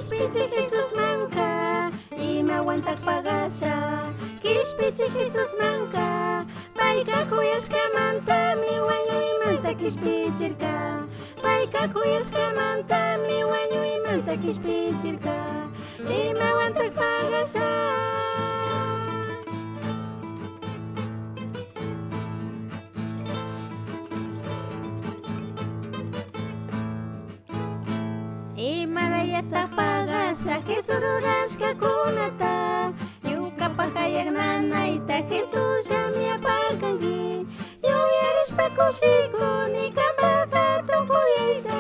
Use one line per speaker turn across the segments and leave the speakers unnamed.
Kishpichi Jesús manka imawantak pagasha. Kishpichi Jesús manka payka kuyashkamantami wañuymanta kishpichirka. Payka kuyashkamantami wañuymanta kishpichirka. Imawantak pagasha. Imalayata pagasha Jesús rurashka kunata. Ñuqapa hayak nanayta Jesús llami aparkanki. Yuyarishpa kushikuni kanpa hatun kuyayta.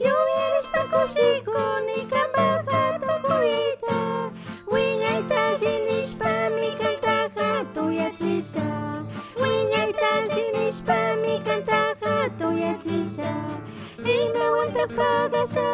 Yuyarishpa kushikuni kanpa hatun kuyayta. Wiñayta shinishpami kayta hatun yachisha. Wiñayta shinishpami kayta hatun yachisha. Imawantak pagasha.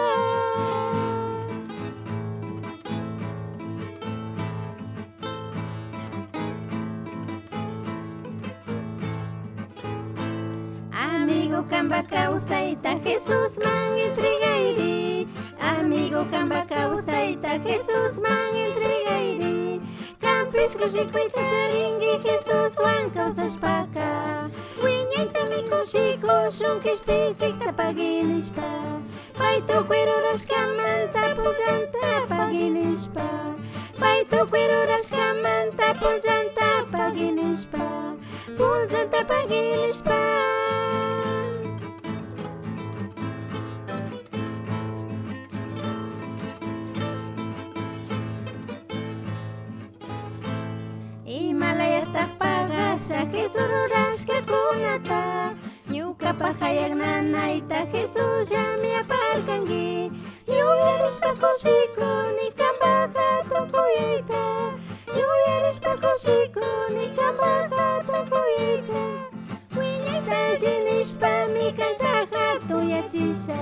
Amigo kamba kawsayta Jesús man entregayri. Amigo kamba kawsayta Jesús man entregayri. Kampish kushikuy chacharingi Jesús wan kawsashpaka. Wiñaytami kushikushun kishpichikta paginishpa. Payto cuerurashkamanta pullanta paginishpa. Payto cuerurashkamanta pullanta paginishpa. Pullanta paginishpa. Imalayata pagasha Jesús rurashka kunata. Ñuqapa hayak nanayta Jesús llami aparkanki. Yuyarishpa kushikuni kanpa hatun kuyayta. Yuyarishpa kushikuni kanpa hatun kuyayta. Wiñayta shinishpami kayta hatun yachisha.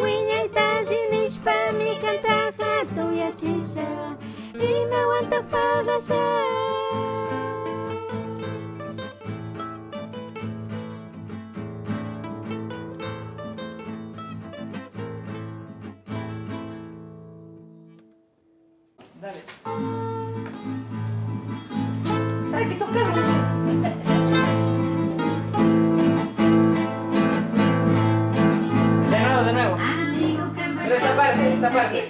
Wiñayta shinishpami kayta hatun yachisha. Imawantak pagasha.
Dale. ¿Sabes qué tocar? De nuevo.
Amigo
Pero esta parte.